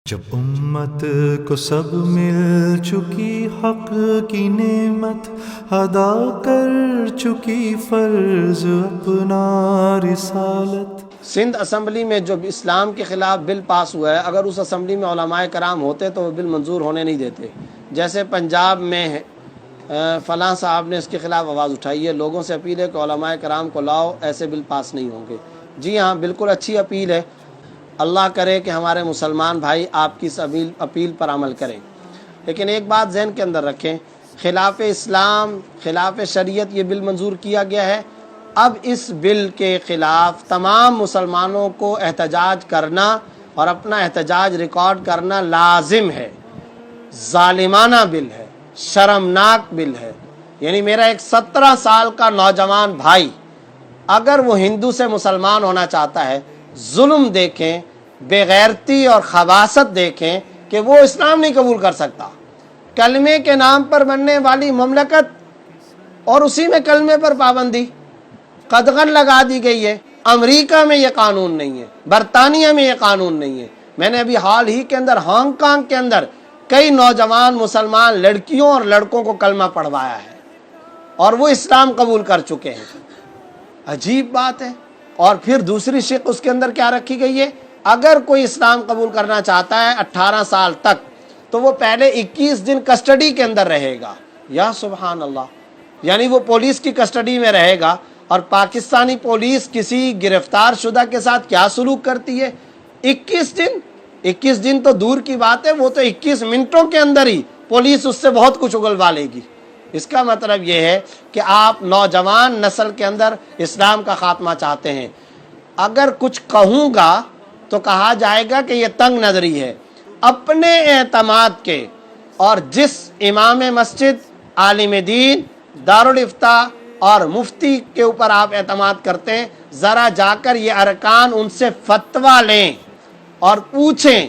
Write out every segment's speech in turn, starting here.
جب امت کو سب مل چکی حق کی نعمت، ادا کر چکی فرض اپنا رسالت۔ سندھ اسمبلی میں جو اسلام کے خلاف بل پاس ہوا ہے، اگر اس اسمبلی میں علماء کرام ہوتے تو وہ بل منظور ہونے نہیں دیتے۔ جیسے پنجاب میں فلاں صاحب نے اس کے خلاف آواز اٹھائی ہے، لوگوں سے اپیل ہے کہ علماء کرام کو لاؤ، ایسے بل پاس نہیں ہوں گے۔ جی ہاں، بالکل اچھی اپیل ہے، اللہ کرے کہ ہمارے مسلمان بھائی آپ کی اس اپیل پر عمل کریں۔ لیکن ایک بات ذہن کے اندر رکھیں، خلاف اسلام، خلاف شریعت یہ بل منظور کیا گیا ہے۔ اب اس بل کے خلاف تمام مسلمانوں کو احتجاج کرنا اور اپنا احتجاج ریکارڈ کرنا لازم ہے۔ ظالمانہ بل ہے، شرمناک بل ہے۔ یعنی میرا ایک 17 سال کا نوجوان بھائی اگر وہ ہندو سے مسلمان ہونا چاہتا ہے، ظلم دیکھیں، بے غیرتی اور خباثت دیکھیں کہ وہ اسلام نہیں قبول کر سکتا۔ کلمے کے نام پر بننے والی مملکت اور اسی میں کلمے پر پابندی قدغن لگا دی گئی ہے۔ امریکہ میں یہ قانون نہیں ہے، برطانیہ میں یہ قانون نہیں ہے۔ میں نے ابھی حال ہی کے اندر ہانگ کانگ کے اندر کئی نوجوان مسلمان لڑکیوں اور لڑکوں کو کلمہ پڑھوایا ہے اور وہ اسلام قبول کر چکے ہیں۔ عجیب بات ہے۔ اور پھر دوسری شق اس کے اندر کیا رکھی گئی ہے، اگر کوئی اسلام قبول کرنا چاہتا ہے 18 سال تک تو وہ پہلے 21 دن کسٹڈی کے اندر رہے گا۔ یا سبحان اللہ، یعنی وہ پولیس کی کسٹڈی میں رہے گا۔ اور پاکستانی پولیس کسی گرفتار شدہ کے ساتھ کیا سلوک کرتی ہے، 21 دن تو دور کی بات ہے، وہ تو 21 منٹوں کے اندر ہی پولیس اس سے بہت کچھ اگلوا لے گی۔ اس کا مطلب یہ ہے کہ آپ نوجوان نسل کے اندر اسلام کا خاتمہ چاہتے ہیں۔ اگر کچھ کہوں گا تو کہا جائے گا کہ یہ تنگ نظری ہے۔ اپنے اعتماد کے اور جس امام مسجد، عالم دین، دارالافتاء اور مفتی کے اوپر آپ اعتماد کرتے ہیں، ذرا جا کر یہ ارکان ان سے فتویٰ لیں اور پوچھیں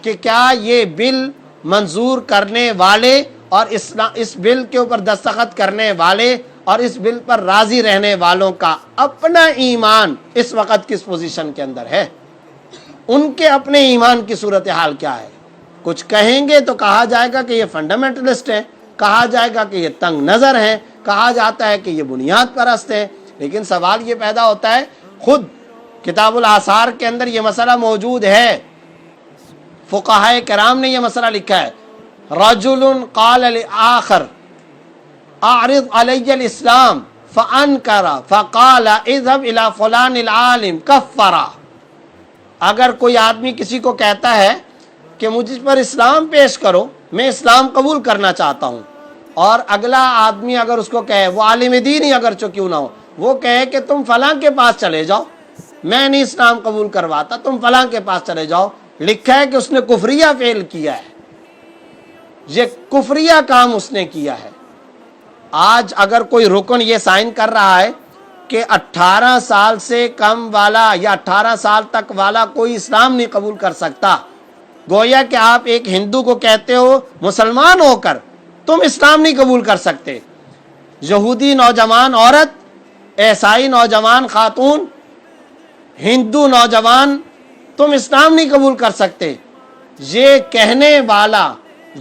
کہ کیا یہ بل منظور کرنے والے اور اس بل کے اوپر دستخط کرنے والے اور اس بل پر راضی رہنے والوں کا اپنا ایمان اس وقت کس پوزیشن کے اندر ہے، ان کے اپنے ایمان کی صورتحال کیا ہے۔ کچھ کہیں گے تو کہا جائے گا کہ یہ فنڈامنٹلسٹ ہیں، کہا جائے گا کہ یہ تنگ نظر ہیں، کہا جاتا ہے کہ یہ بنیاد پرست ہیں۔ لیکن سوال یہ پیدا ہوتا ہے، خود کتاب الآثار کے اندر یہ مسئلہ موجود ہے، فقہائے کرام نے یہ مسئلہ لکھا ہے، رجل قال لآخر اعرض علی الاسلام فانکر فقال اذهب الى فلان العالم کفر۔ اگر کوئی آدمی کسی کو کہتا ہے کہ مجھ پر اسلام پیش کرو، میں اسلام قبول کرنا چاہتا ہوں، اور اگلا آدمی اگر اس کو کہے، وہ عالم دین ہی اگر کیوں نہ ہو، وہ کہے کہ تم فلاں کے پاس چلے جاؤ، میں نہیں اسلام قبول کرواتا، تم فلاں کے پاس چلے جاؤ، لکھا ہے کہ اس نے کفریہ فعل کیا ہے، یہ کفریہ کام اس نے کیا ہے۔ آج اگر کوئی رکن یہ سائن کر رہا ہے کہ 18 سال سے کم والا یا 18 سال تک والا کوئی اسلام نہیں قبول کر سکتا، گویا کہ آپ ایک ہندو کو کہتے ہو مسلمان ہو کر تم اسلام نہیں قبول کر سکتے، یہودی نوجوان عورت، عیسائی نوجوان خاتون، ہندو نوجوان، تم اسلام نہیں قبول کر سکتے۔ یہ کہنے والا،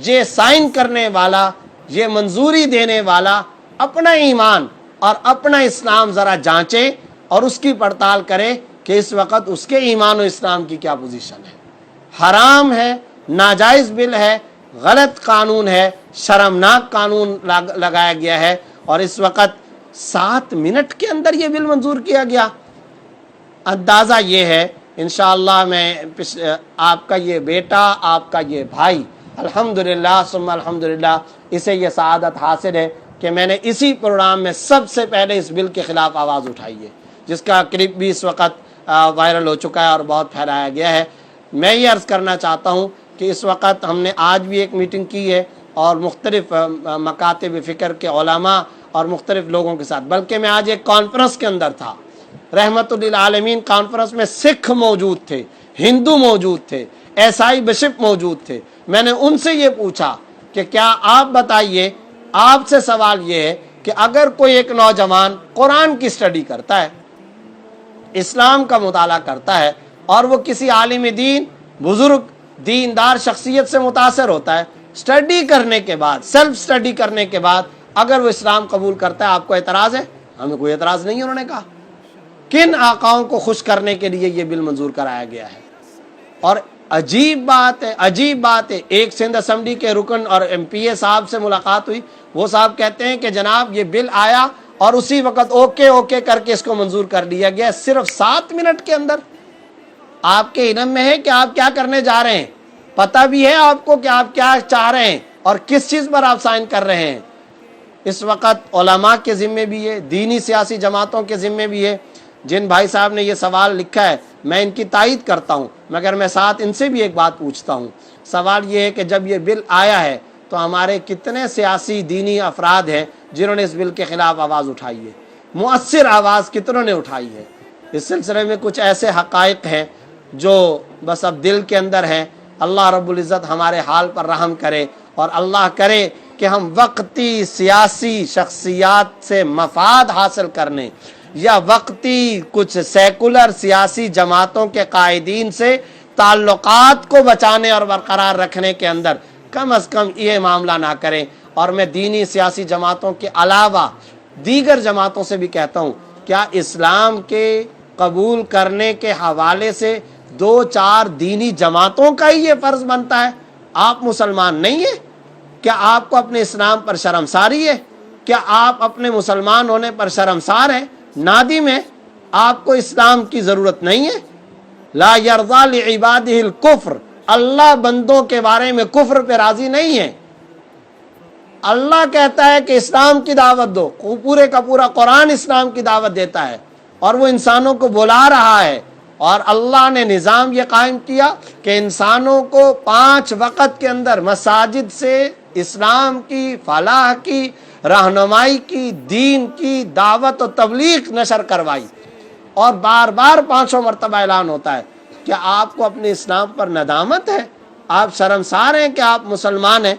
یہ سائن کرنے والا، یہ منظوری دینے والا اپنا ایمان اور اپنا اسلام ذرا جانچے اور اس کی پڑتال کرے کہ اس وقت اس کے ایمان و اسلام کی کیا پوزیشن ہے۔ حرام ہے، ناجائز بل ہے، غلط قانون ہے، شرمناک قانون لگایا گیا ہے، اور اس وقت 7 منٹ کے اندر یہ بل منظور کیا گیا۔ اندازہ یہ ہے انشاءاللہ میں آپ کا یہ بیٹا، آپ کا یہ بھائی، الحمدللہ ثم الحمدللہ، اسے یہ سعادت حاصل ہے کہ میں نے اسی پروگرام میں سب سے پہلے اس بل کے خلاف آواز اٹھائی ہے، جس کا کلپ بھی اس وقت وائرل ہو چکا ہے اور بہت پھیلایا گیا ہے۔ میں یہ عرض کرنا چاہتا ہوں کہ اس وقت ہم نے آج بھی ایک میٹنگ کی ہے اور مختلف مکاتب فکر کے علماء اور مختلف لوگوں کے ساتھ، بلکہ میں آج ایک کانفرنس کے اندر تھا، رحمت للعالمین کانفرنس میں سکھ موجود تھے، ہندو موجود تھے، عیسائی بشپ موجود تھے۔ میں نے ان سے یہ پوچھا کہ کیا آپ بتائیے، آپ سے سوال یہ ہے کہ اگر کوئی ایک نوجوان قرآن کی سٹڈی کرتا ہے، اسلام کا مطالعہ کرتا ہے، اور وہ کسی عالم دین، بزرگ دیندار شخصیت سے متاثر ہوتا ہے، اسٹڈی کرنے کے بعد، سیلف اسٹڈی کرنے کے بعد اگر وہ اسلام قبول کرتا ہے، آپ کو اعتراض ہے؟ ہمیں کوئی اعتراض نہیں ہے۔ انہوں نے کہا کن آقاؤں کو خوش کرنے کے لیے یہ بل منظور کرایا گیا ہے۔ اور عجیب بات ہے، ایک سندھ اسمبلی کے رکن اور ایم پی اے صاحب سے ملاقات ہوئی، وہ صاحب کہتے ہیں کہ جناب یہ بل آیا اور اسی وقت اوکے کر کے اس کو منظور کر لیا گیا، صرف 7 منٹ کے اندر۔ آپ کے علم میں ہے کہ آپ کیا کرنے جا رہے ہیں، پتہ بھی ہے آپ کو کہ آپ کیا چاہ رہے ہیں اور کس چیز پر آپ سائن کر رہے ہیں۔ اس وقت علماء کے ذمے بھی ہے، دینی سیاسی جماعتوں کے ذمے بھی ہے۔ جن بھائی صاحب نے یہ سوال لکھا ہے میں ان کی تائید کرتا ہوں، مگر میں ساتھ ان سے بھی ایک بات پوچھتا ہوں۔ سوال یہ ہے کہ جب یہ بل آیا ہے تو ہمارے کتنے سیاسی دینی افراد ہیں جنہوں نے اس بل کے خلاف آواز اٹھائی ہے، مؤثر آواز کتنوں نے اٹھائی ہے؟ اس سلسلے میں کچھ ایسے حقائق ہیں جو بس اب دل کے اندر ہیں۔ اللہ رب العزت ہمارے حال پر رحم کرے، اور اللہ کرے کہ ہم وقتی سیاسی شخصیات سے مفاد حاصل کرنے یا وقتی کچھ سیکولر سیاسی جماعتوں کے قائدین سے تعلقات کو بچانے اور برقرار رکھنے کے اندر کم از کم یہ معاملہ نہ کریں۔ اور میں دینی سیاسی جماعتوں کے علاوہ دیگر جماعتوں سے بھی کہتا ہوں، کیا اسلام کے قبول کرنے کے حوالے سے 2-4 دینی جماعتوں کا ہی یہ فرض بنتا ہے؟ آپ مسلمان نہیں ہیں؟ کیا آپ کو اپنے اسلام پر شرمساری ہے؟ کیا آپ اپنے مسلمان ہونے پر شرمسار ہیں، نادم ہیں؟ آپ کو اسلام کی ضرورت نہیں ہے؟ لا یرضی لعبادہ الکفر، اللہ بندوں کے بارے میں کفر پہ راضی نہیں ہے۔ اللہ کہتا ہے کہ اسلام کی دعوت دو، پورے کا پورا قرآن اسلام کی دعوت دیتا ہے اور وہ انسانوں کو بلا رہا ہے۔ اور اللہ نے نظام یہ قائم کیا کہ انسانوں کو 5 وقت کے اندر مساجد سے اسلام کی فلاح کی رہنمائی کی دین کی دعوت و تبلیغ نشر کروائی، اور بار بار 5 مرتبہ اعلان ہوتا ہے۔ کیا آپ کو اپنے اسلام پر ندامت ہے؟ آپ شرمسار ہیں کہ آپ مسلمان ہیں؟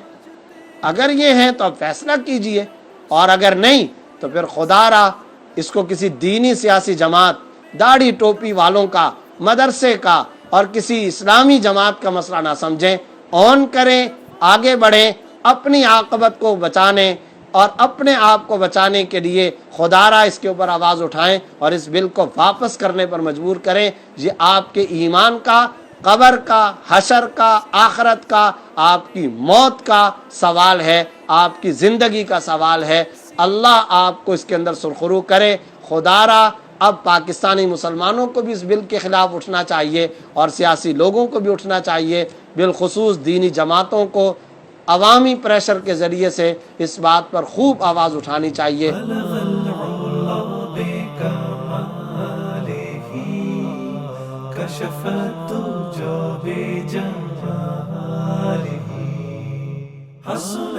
اگر یہ ہیں تو آپ فیصلہ کیجئے، اور اگر نہیں تو پھر خدا را اس کو کسی دینی سیاسی جماعت، داڑھی ٹوپی والوں کا، مدرسے کا اور کسی اسلامی جماعت کا مسئلہ نہ سمجھیں۔ آن کریں، آگے بڑھیں، اپنی عاقبت کو بچانے اور اپنے آپ کو بچانے کے لیے خدا را اس کے اوپر آواز اٹھائیں اور اس بل کو واپس کرنے پر مجبور کریں۔ یہ آپ کے ایمان کا، قبر کا، حشر کا، آخرت کا، آپ کی موت کا سوال ہے، آپ کی زندگی کا سوال ہے۔ اللہ آپ کو اس کے اندر سرخرو کرے۔ خدا را اب پاکستانی مسلمانوں کو بھی اس بل کے خلاف اٹھنا چاہیے اور سیاسی لوگوں کو بھی اٹھنا چاہیے، بالخصوص دینی جماعتوں کو عوامی پریشر کے ذریعے سے اس بات پر خوب آواز اٹھانی چاہیے۔ حسن